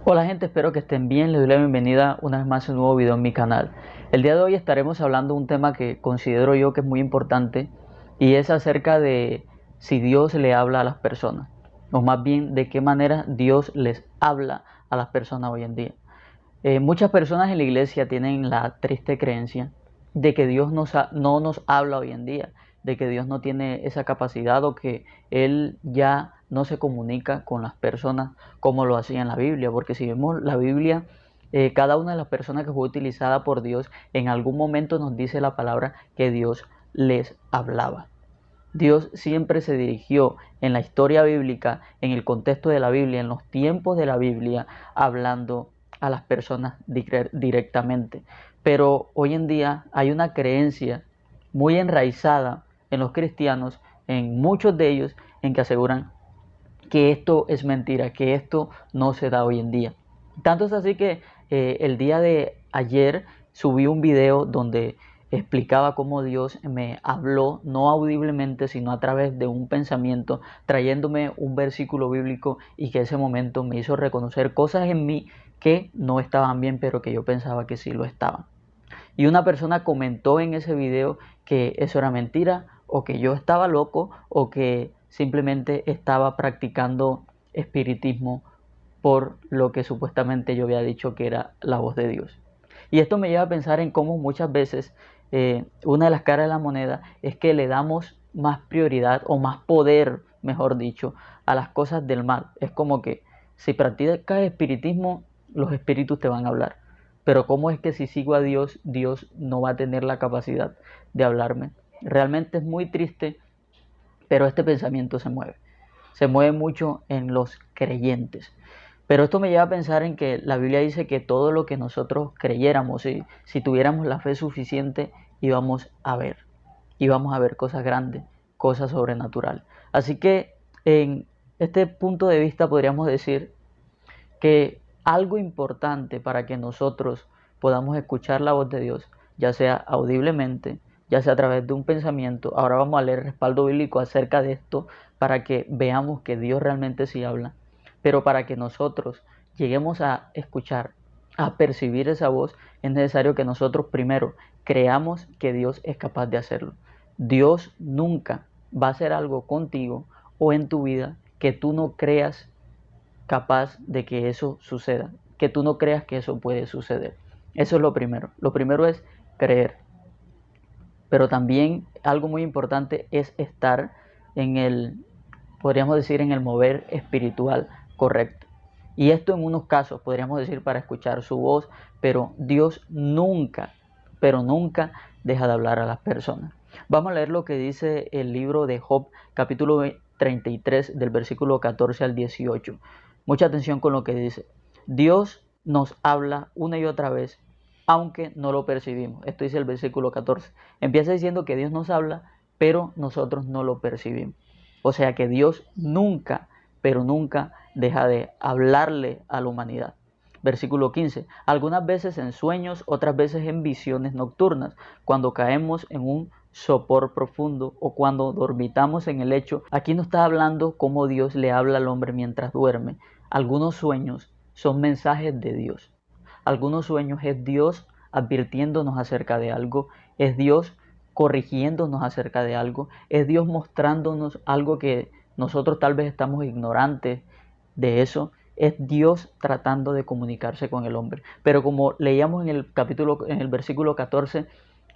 Hola gente, espero que estén bien. Les doy la bienvenida una vez más a un nuevo video en mi canal. El día de hoy estaremos hablando de un tema que considero yo que es muy importante y es acerca de si Dios le habla a las personas, o más bien de qué manera Dios les habla a las personas hoy en día. Muchas personas en la iglesia tienen la triste creencia de que Dios no nos habla hoy en día, de que Dios no tiene esa capacidad o que Él ya no se comunica con las personas como lo hacía en la Biblia, porque si vemos la Biblia, cada una de las personas que fue utilizada por Dios en algún momento nos dice la palabra que Dios les hablaba. Dios siempre se dirigió en la historia bíblica, en el contexto de la Biblia, en los tiempos de la Biblia, hablando a las personas directamente. Pero hoy en día hay una creencia muy enraizada en los cristianos, en muchos de ellos, en que aseguran que esto es mentira, que esto no se da hoy en día. Tanto es así que el día de ayer subí un video donde explicaba cómo Dios me habló, no audiblemente, sino a través de un pensamiento, trayéndome un versículo bíblico y que ese momento me hizo reconocer cosas en mí que no estaban bien, pero que yo pensaba que sí lo estaban. Y una persona comentó en ese video que eso era mentira, o que yo estaba loco, o que simplemente estaba practicando espiritismo por lo que supuestamente yo había dicho que era la voz de Dios. Y esto me lleva a pensar en cómo muchas veces una de las caras de la moneda es que le damos más prioridad o más poder, mejor dicho, a las cosas del mal. Es como que si practicas espiritismo, los espíritus te van a hablar. Pero ¿cómo es que si sigo a Dios, Dios no va a tener la capacidad de hablarme? Realmente es muy triste, pero este pensamiento se mueve. Se mueve mucho en los creyentes. Pero esto me lleva a pensar en que la Biblia dice que todo lo que nosotros creyéramos, si tuviéramos la fe suficiente, íbamos a ver cosas grandes, cosas sobrenaturales. Así que en este punto de vista podríamos decir que algo importante para que nosotros podamos escuchar la voz de Dios, ya sea audiblemente, ya sea a través de un pensamiento. Ahora vamos a leer respaldo bíblico acerca de esto para que veamos que Dios realmente sí habla. Pero para que nosotros lleguemos a escuchar, a percibir esa voz, es necesario que nosotros primero creamos que Dios es capaz de hacerlo. Dios nunca va a hacer algo contigo o en tu vida que tú no creas capaz de que eso suceda, que tú no creas que eso puede suceder. Eso es lo primero. Lo primero es creer. Pero también algo muy importante es estar en el, podríamos decir, en el mover espiritual correcto. Y esto en unos casos, podríamos decir, para escuchar su voz, pero Dios nunca, pero nunca deja de hablar a las personas. Vamos a leer lo que dice el libro de Job, capítulo 33, del versículo 14 al 18. Mucha atención con lo que dice. Dios nos habla una y otra vez, aunque no lo percibimos. Esto dice el versículo 14. Empieza diciendo que Dios nos habla, pero nosotros no lo percibimos. O sea que Dios nunca, pero nunca deja de hablarle a la humanidad. Versículo 15. Algunas veces en sueños, otras veces en visiones nocturnas, cuando caemos en un sopor profundo o cuando dormitamos en el lecho. Aquí no está hablando cómo Dios le habla al hombre mientras duerme. Algunos sueños son mensajes de Dios. Algunos sueños es Dios advirtiéndonos acerca de algo, es Dios corrigiéndonos acerca de algo, es Dios mostrándonos algo que nosotros tal vez estamos ignorantes de eso, es Dios tratando de comunicarse con el hombre. Pero como leíamos en el versículo 14,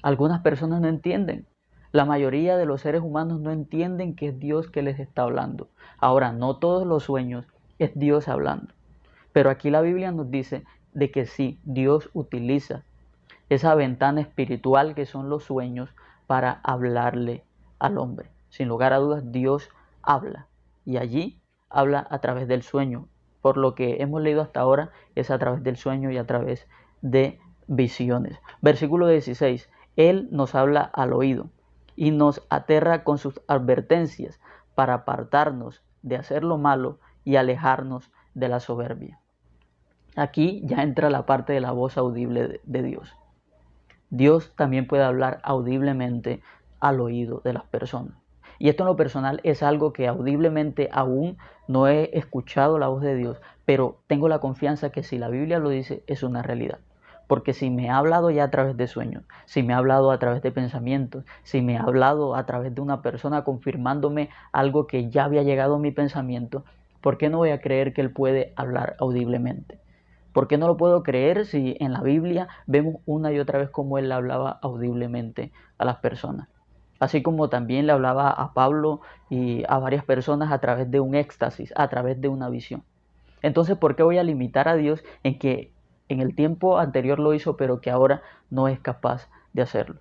algunas personas no entienden. La mayoría de los seres humanos no entienden que es Dios que les está hablando. Ahora, no todos los sueños es Dios hablando. Pero aquí la Biblia nos dice de que sí, Dios utiliza esa ventana espiritual que son los sueños para hablarle al hombre. Sin lugar a dudas, Dios habla y allí habla a través del sueño. Por lo que hemos leído hasta ahora es a través del sueño y a través de visiones. Versículo 16. Él nos habla al oído y nos aterra con sus advertencias para apartarnos de hacer lo malo y alejarnos de la soberbia. Aquí ya entra la parte de la voz audible de Dios. Dios también puede hablar audiblemente al oído de las personas. Y esto en lo personal es algo que audiblemente aún no he escuchado la voz de Dios, pero tengo la confianza que si la Biblia lo dice, es una realidad. Porque si me ha hablado ya a través de sueños, si me ha hablado a través de pensamientos, si me ha hablado a través de una persona confirmándome algo que ya había llegado a mi pensamiento, ¿por qué no voy a creer que Él puede hablar audiblemente? ¿Por qué no lo puedo creer si en la Biblia vemos una y otra vez cómo Él hablaba audiblemente a las personas? Así como también le hablaba a Pablo y a varias personas a través de un éxtasis, a través de una visión. Entonces, ¿por qué voy a limitar a Dios en que en el tiempo anterior lo hizo, pero que ahora no es capaz de hacerlo?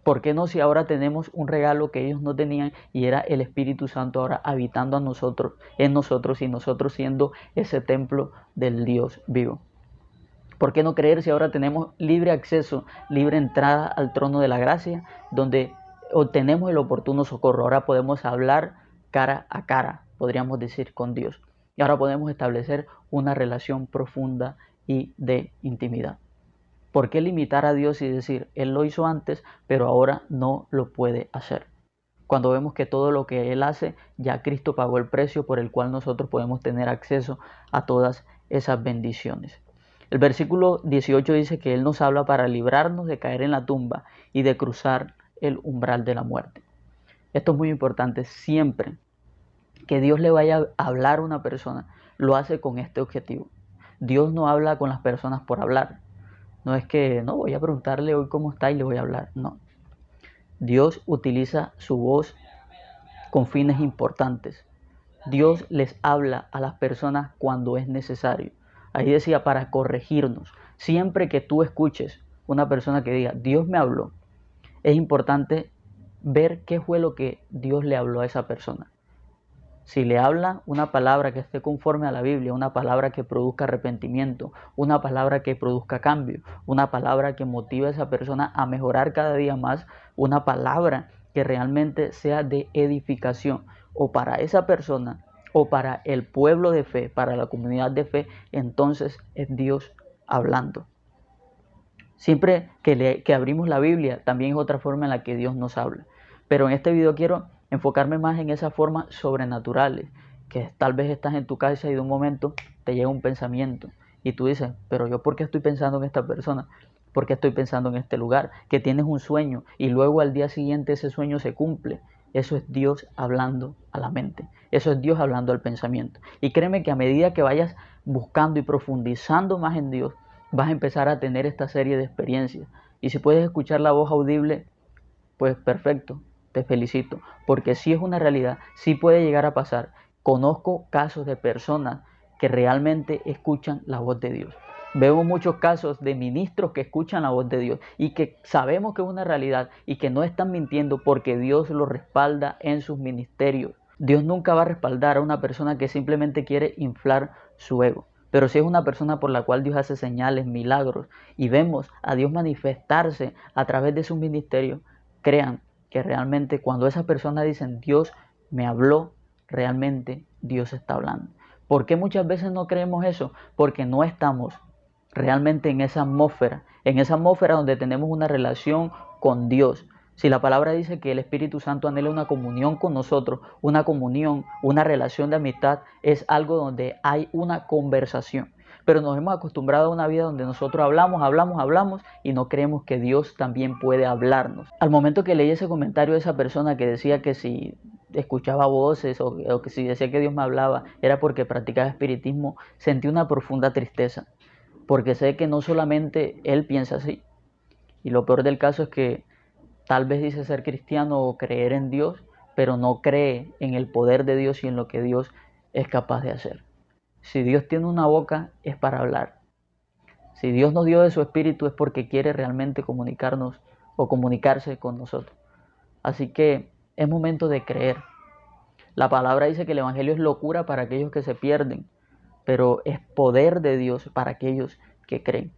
¿Por qué no si ahora tenemos un regalo que ellos no tenían y era el Espíritu Santo ahora habitando a nosotros, en nosotros y nosotros siendo ese templo del Dios vivo? ¿Por qué no creer si ahora tenemos libre acceso, libre entrada al trono de la gracia, donde obtenemos el oportuno socorro? Ahora podemos hablar cara a cara, podríamos decir, con Dios. Y ahora podemos establecer una relación profunda y de intimidad. ¿Por qué limitar a Dios y decir, Él lo hizo antes, pero ahora no lo puede hacer? Cuando vemos que todo lo que Él hace, ya Cristo pagó el precio por el cual nosotros podemos tener acceso a todas esas bendiciones. El versículo 18 dice que Él nos habla para librarnos de caer en la tumba y de cruzar el umbral de la muerte. Esto es muy importante. Siempre que Dios le vaya a hablar a una persona, lo hace con este objetivo. Dios no habla con las personas por hablar. No es que, no, voy a preguntarle hoy cómo está y le voy a hablar. No. Dios utiliza su voz con fines importantes. Dios les habla a las personas cuando es necesario. Ahí decía, para corregirnos. Siempre que tú escuches una persona que diga, Dios me habló, es importante ver qué fue lo que Dios le habló a esa persona. Si le habla una palabra que esté conforme a la Biblia, una palabra que produzca arrepentimiento, una palabra que produzca cambio, una palabra que motive a esa persona a mejorar cada día más, una palabra que realmente sea de edificación o para esa persona o para el pueblo de fe, para la comunidad de fe, entonces es Dios hablando. Siempre que abrimos la Biblia, también es otra forma en la que Dios nos habla. Pero en este video quiero enfocarme más en esas formas sobrenaturales, que tal vez estás en tu casa y de un momento te llega un pensamiento y tú dices, pero yo ¿por qué estoy pensando en esta persona? ¿Por qué estoy pensando en este lugar? Que tienes un sueño y luego al día siguiente ese sueño se cumple. Eso es Dios hablando a la mente. Eso es Dios hablando al pensamiento. Y créeme que a medida que vayas buscando y profundizando más en Dios, vas a empezar a tener esta serie de experiencias. Y si puedes escuchar la voz audible, pues perfecto, te felicito, porque sí es una realidad, sí puede llegar a pasar. Conozco casos de personas que realmente escuchan la voz de Dios. Veo muchos casos de ministros que escuchan la voz de Dios y que sabemos que es una realidad y que no están mintiendo porque Dios los respalda en sus ministerios. Dios nunca va a respaldar a una persona que simplemente quiere inflar su ego. Pero si es una persona por la cual Dios hace señales, milagros, y vemos a Dios manifestarse a través de su ministerio, crean que realmente cuando esas personas dicen Dios me habló, realmente Dios está hablando. ¿Por qué muchas veces no creemos eso? Porque no estamos realmente en esa atmósfera donde tenemos una relación con Dios. Si la palabra dice que el Espíritu Santo anhela una comunión con nosotros, una comunión, una relación de amistad, es algo donde hay una conversación. Pero nos hemos acostumbrado a una vida donde nosotros hablamos y no creemos que Dios también puede hablarnos. Al momento que leí ese comentario de esa persona que decía que si escuchaba voces o que si decía que Dios me hablaba era porque practicaba espiritismo, sentí una profunda tristeza. Porque sé que no solamente él piensa así. Y lo peor del caso es que tal vez dice ser cristiano o creer en Dios, pero no cree en el poder de Dios y en lo que Dios es capaz de hacer. Si Dios tiene una boca, es para hablar. Si Dios nos dio de su espíritu es porque quiere realmente comunicarnos o comunicarse con nosotros. Así que es momento de creer. La palabra dice que el evangelio es locura para aquellos que se pierden, pero es poder de Dios para aquellos que creen.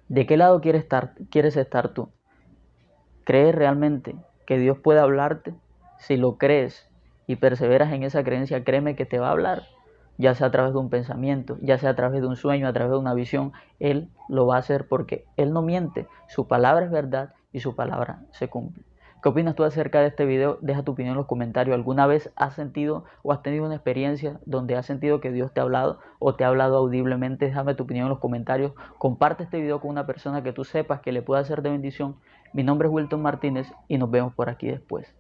¿De qué lado quieres estar tú? ¿Crees realmente que Dios puede hablarte? Si lo crees y perseveras en esa creencia, créeme que te va a hablar, ya sea a través de un pensamiento, ya sea a través de un sueño, a través de una visión. Él lo va a hacer porque Él no miente, su palabra es verdad y su palabra se cumple. ¿Qué opinas tú acerca de este video? Deja tu opinión en los comentarios. ¿Alguna vez has sentido o has tenido una experiencia donde has sentido que Dios te ha hablado o te ha hablado audiblemente? Déjame tu opinión en los comentarios. Comparte este video con una persona que tú sepas que le pueda ser de bendición. Mi nombre es Wilton Martínez y nos vemos por aquí después.